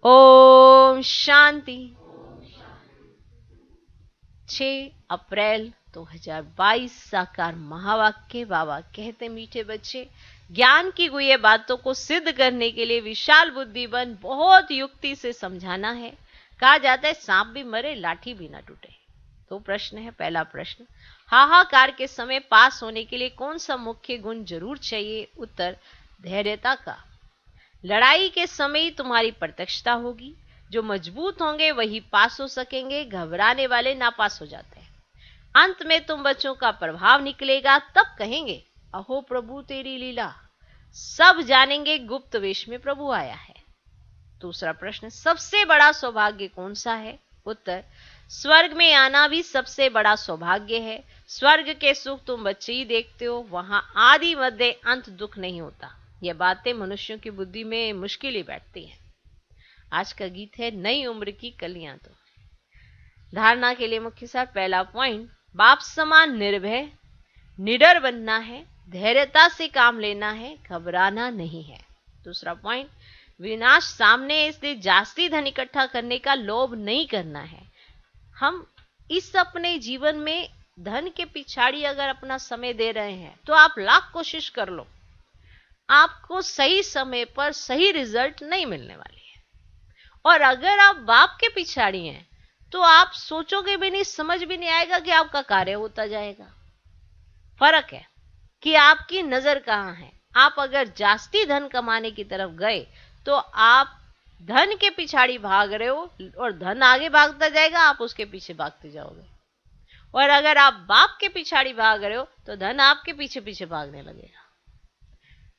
ओम शांति। 6 अप्रैल 2022 साकार महावाक्य। बाबा कहते, मीठे बच्चे, ज्ञान की गुह्य बातों को सिद्ध करने के लिए विशाल बुद्धि बन बहुत युक्ति से समझाना है। कहा जाता है सांप भी मरे लाठी भी ना टूटे। तो प्रश्न है, पहला प्रश्न, हाहाकार के समय पास होने के लिए कौन सा मुख्य गुण जरूर चाहिए? उत्तर, धैर्यता का। लड़ाई के समय ही तुम्हारी प्रत्यक्षता होगी। जो मजबूत होंगे वही पास हो सकेंगे, घबराने वाले नापास हो जाते हैं। अंत में तुम बच्चों का प्रभाव निकलेगा, तब कहेंगे अहो प्रभु तेरी लीला। सब जानेंगे गुप्त वेश में प्रभु आया है। दूसरा प्रश्न, सबसे बड़ा सौभाग्य कौन सा है? उत्तर, स्वर्ग में आना भी सबसे बड़ा सौभाग्य है। स्वर्ग के सुख तुम बच्चे ही देखते हो, वहां आदि मध्य अंत दुख नहीं होता। यह बातें मनुष्यों की बुद्धि में मुश्किल ही बैठती हैं। आज का गीत है नई उम्र की कलियां। तो धारणा के लिए मुख्य सार, पहला पॉइंट, बाप समान निर्भय निडर बनना है, धैर्यता से काम लेना है, घबराना नहीं है। दूसरा पॉइंट, विनाश सामने है, इसलिए जास्ती धन इकट्ठा करने का लोभ नहीं करना है। हम इस अपने जीवन में धन के पिछाड़ी अगर अपना समय दे रहे हैं तो आप लाख कोशिश कर लो, आपको सही समय पर सही रिजल्ट नहीं मिलने वाली है। और अगर आप बाप के पिछाड़ी हैं तो आप सोचोगे भी नहीं, समझ भी नहीं आएगा कि आपका कार्य होता जाएगा। फर्क है कि आपकी नजर कहां है। आप अगर जास्ती धन कमाने की तरफ गए तो आप धन के पिछाड़ी भाग रहे हो और धन आगे भागता जाएगा, आप उसके पीछे भागते जाओगे। और अगर आप बाप के पिछाड़ी भाग रहे हो तो धन आपके पीछे पीछे भागने लगेगा।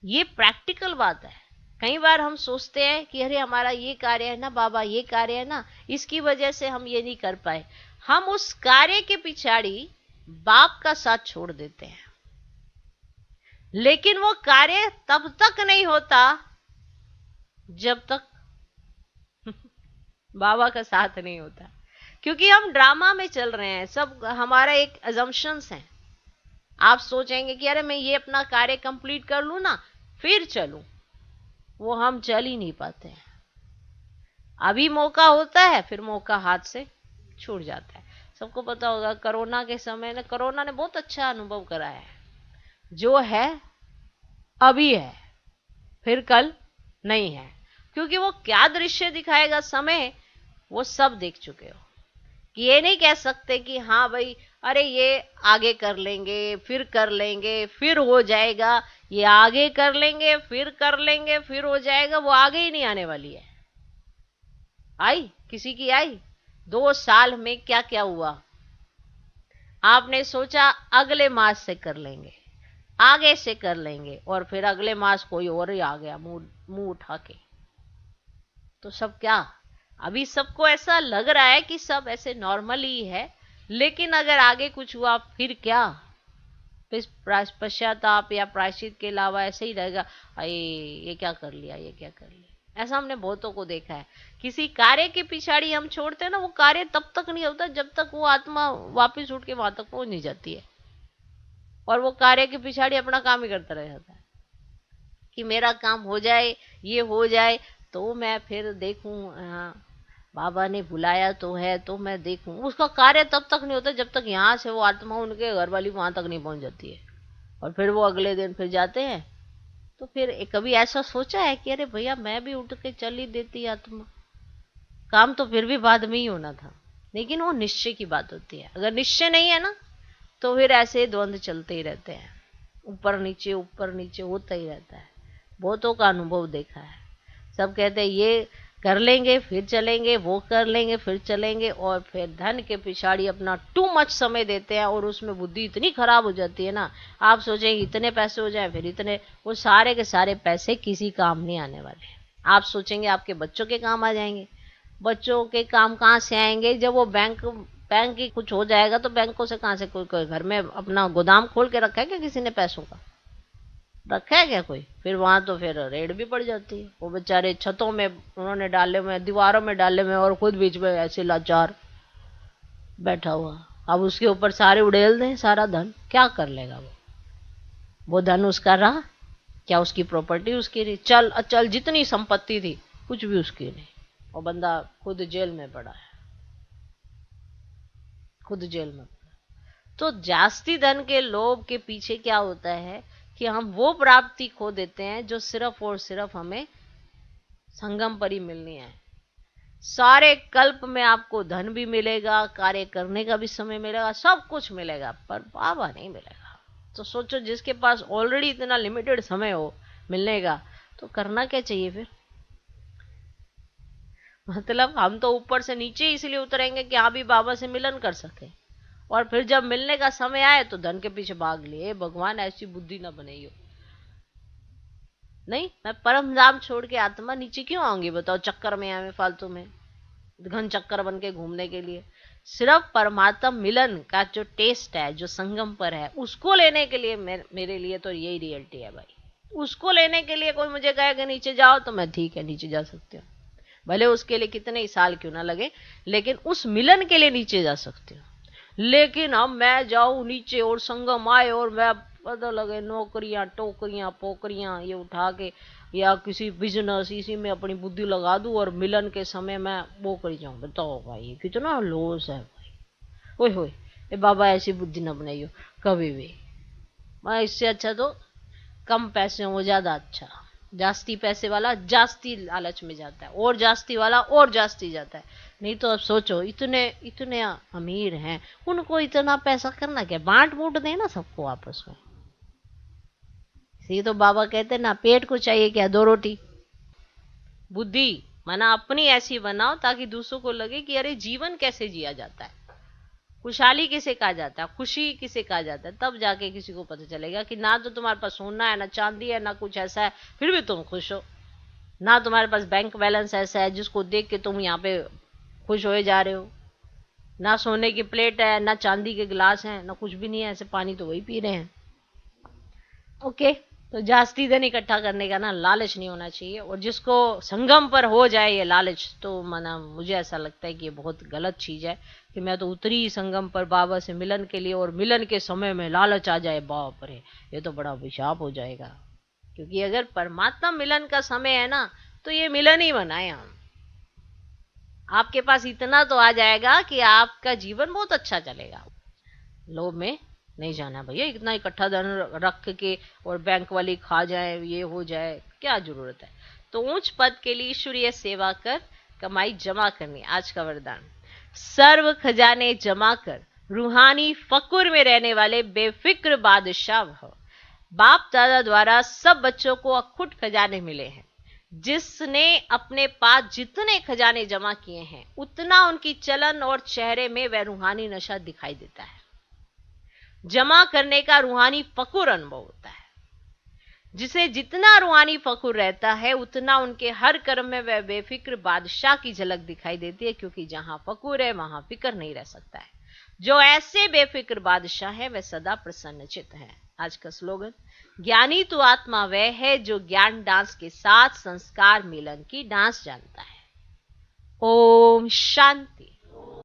ये प्रैक्टिकल बात है। कई बार हम सोचते हैं कि अरे हमारा ये कार्य है ना बाबा, ये कार्य है ना, इसकी वजह से हम ये नहीं कर पाए। हम उस कार्य के पिछाड़ी बाप का साथ छोड़ देते हैं, लेकिन वो कार्य तब तक नहीं होता जब तक बाबा का साथ नहीं होता। क्योंकि हम ड्रामा में चल रहे हैं, सब हमारा एक अजम्पशंस है। आप सोचेंगे कि अरे मैं ये अपना कार्य कंप्लीट कर लूं ना फिर चलूं, वो हम चल ही नहीं पाते हैं। अभी मौका होता है, फिर मौका हाथ से छूट जाता है। सबको पता होगा कोरोना के समय में कोरोना ने बहुत अच्छा अनुभव कराया है। जो है अभी है, फिर कल नहीं है। क्योंकि वो क्या दृश्य दिखाएगा समय, वो सब देख चुके हो। कि ये नहीं कह सकते कि हाँ भाई अरे ये आगे कर लेंगे, फिर कर लेंगे, फिर हो जाएगा। ये आगे कर लेंगे, फिर हो जाएगा, वो आगे ही नहीं आने वाली है। आई किसी की आई 2 साल में क्या क्या हुआ। आपने सोचा अगले मास से कर लेंगे, आगे से कर लेंगे, और फिर अगले मास कोई और ही आ गया मुंह उठा के। तो सब क्या, अभी सबको ऐसा लग रहा है कि सब ऐसे नॉर्मल ही है, लेकिन अगर आगे कुछ हुआ फिर क्या? पश्चाताप या प्रायश्चित के अलावा ऐसे ही रहेगा, अरे ये क्या कर लिया, ये क्या कर लिया। ऐसा हमने बहुतों को देखा है। किसी कार्य के पिछाड़ी हम छोड़ते हैं ना, वो कार्य तब तक नहीं होता जब तक वो आत्मा वापस उठ के वहां तक पहुंच नहीं जाती है। और वो कार्य के पिछाड़ी अपना काम ही करता रह जाता है कि मेरा काम हो जाए, ये हो जाए तो मैं फिर देखूं, हाँ बाबा ने बुलाया तो है तो मैं देखूं। उसका कार्य तब तक नहीं होता जब तक यहाँ से वो आत्मा उनके घर वाली वहां तक नहीं पहुंच जाती है। और फिर वो अगले दिन फिर जाते हैं। तो फिर कभी ऐसा सोचा है कि अरे भैया मैं भी उठ के चल ही देती आत्मा, काम तो फिर भी बाद में ही होना था। लेकिन वो निश्चय की बात होती है। अगर निश्चय नहीं है ना तो फिर ऐसे द्वंद्व चलते ही रहते हैं, ऊपर नीचे होता ही रहता है। बहुतों का अनुभव देखा है। सब कहते हैं ये कर लेंगे फिर चलेंगे, वो कर लेंगे फिर चलेंगे, और फिर धन के पिछाड़ी अपना टू मच समय देते हैं और उसमें बुद्धि इतनी खराब हो जाती है ना। आप सोचेंगे इतने पैसे हो जाए, फिर इतने, वो सारे के सारे पैसे किसी काम नहीं आने वाले। आप सोचेंगे आपके बच्चों के काम आ जाएंगे, बच्चों के काम कहाँ से आएंगे? जब वो बैंक की कुछ हो जाएगा तो बैंकों से कहाँ से, कोई घर में अपना गोदाम खोल के रखा है क्या किसी ने? पैसों का रखा है क्या कोई? फिर वहां तो फिर रेड भी पड़ जाती है। वो बेचारे छतों में उन्होंने डाले हुए, दीवारों में डाले हुए, और खुद बीच में ऐसे लाचार बैठा हुआ। अब उसके ऊपर सारे उड़ेल दें सारा धन, क्या कर लेगा वो धन उसका रहा क्या? उसकी प्रॉपर्टी उसकी रही, चल अचल जितनी संपत्ति थी कुछ भी उसकी नहीं। और बंदा खुद जेल में पड़ा है, खुद जेल में पड़ा। तो जास्ती धन के लोभ के पीछे क्या होता है कि हम वो प्राप्ति खो देते हैं जो सिर्फ और सिर्फ हमें संगम पर ही मिलनी है। सारे कल्प में आपको धन भी मिलेगा, कार्य करने का भी समय मिलेगा, सब कुछ मिलेगा, पर बाबा नहीं मिलेगा। तो सोचो, जिसके पास ऑलरेडी इतना लिमिटेड समय हो मिलने का, तो करना क्या चाहिए फिर? मतलब हम तो ऊपर से नीचे इसलिए उतरेंगे कि आप भी बाबा से मिलन कर सके, और फिर जब मिलने का समय आए तो धन के पीछे भाग लिए। भगवान ऐसी बुद्धि ना बनाइयो। नहीं, मैं परम धाम छोड़ के आत्मा नीचे क्यों आऊंगी बताओ, चक्कर में आवे फालतू में, घन चक्कर बन के घूमने के लिए। सिर्फ परमात्मा मिलन का जो टेस्ट है, जो संगम पर है, उसको लेने के लिए मेरे लिए तो यही रियलिटी है भाई। उसको लेने के लिए कोई मुझे कहेगा नीचे जाओ, तो मैं ठीक है नीचे जा सकती हूँ, भले उसके लिए कितने ही साल क्यों ना लगे, लेकिन उस मिलन के लिए नीचे जा सकती हूँ। लेकिन अब मैं जाऊं नीचे और संगम आए और मैं पता लगे नौकरियां टोकरियां पोकरियां ये उठा के या किसी बिजनेस इसी में अपनी बुद्धि लगा दूं और मिलन के समय मैं वो कर जाऊं, बताओ भाई ये कितना लॉस है भाई। ओए होए, ये बाबा ऐसी बुद्धि न बनाइयो कभी भी। मैं इससे अच्छा तो कम पैसे हो ज्यादा अच्छा। जास्ती पैसे वाला जास्ती लालच में जाता है, और जास्ती वाला और जास्ती जाता है। नहीं तो अब सोचो, इतने इतने अमीर हैं, उनको इतना पैसा करना क्या, बांट बूट देना सबको आपस में। इसी तो बाबा कहते ना, पेट को चाहिए क्या, 2 रोटी। बुद्धि माना अपनी ऐसी बनाओ ताकि दूसरों को लगे कि अरे जीवन कैसे जिया जाता है, खुशहाली किसे कहा जाता है, खुशी किसे कहा जाता है। तब जाके किसी को पता चलेगा कि ना तो तुम्हारे पास सोना है, ना चांदी है, ना कुछ ऐसा है, फिर भी तुम खुश हो। ना तुम्हारे पास बैंक बैलेंस ऐसा है जिसको देख के तुम यहाँ पे खुश होए जा रहे हो। ना सोने की प्लेट है, ना चांदी के गिलास हैं, ना कुछ भी नहीं है, ऐसे पानी तो वही पी रहे हैं। ओके, तो जास्ती धन इकट्ठा करने का ना लालच नहीं होना चाहिए। और जिसको संगम पर हो जाए ये लालच, तो माना मुझे ऐसा लगता है कि ये बहुत गलत चीज है कि मैं तो उतरी संगम पर बाबा से मिलन के लिए, और मिलन के समय में लालच आ जाए, बाप रे ये तो बड़ा अभिशाप हो जाएगा। क्योंकि अगर परमात्मा मिलन का समय है ना, तो ये मिलन ही बनाए हम। आपके पास इतना तो आ जाएगा कि आपका जीवन बहुत अच्छा चलेगा। लोभ में नहीं जाना भैया, इतना इकट्ठा धन रख के और बैंक वाली खा जाए, ये हो जाए, क्या जरूरत है। तो ऊंच पद के लिए ईश्वरीय सेवा कर कमाई जमा करनी, आज का वरदान। सर्व खजाने जमा कर रूहानी फकुर में रहने वाले बेफिक्र बादशाह भव। बाप दादा द्वारा सब बच्चों को अखुट खजाने मिले हैं। जिसने अपने पास जितने खजाने जमा किए हैं, उतना उनकी चलन और चेहरे में वह रूहानी नशा दिखाई देता है। जमा करने का रूहानी फकुर अनुभव होता है। जिसे जितना रूहानी फकुर रहता है, उतना उनके हर कर्म में वह बेफिक्र बादशाह की झलक दिखाई देती है, क्योंकि जहां फकुर है वहां फिक्र नहीं रह सकता है। जो ऐसे बेफिक्र बादशाह है वह सदा प्रसन्नचित है। आज का स्लोगन, ज्ञानी तो आत्मा वह है जो ज्ञान डांस के साथ संस्कार मिलन की डांस जानता है। ओम शांति।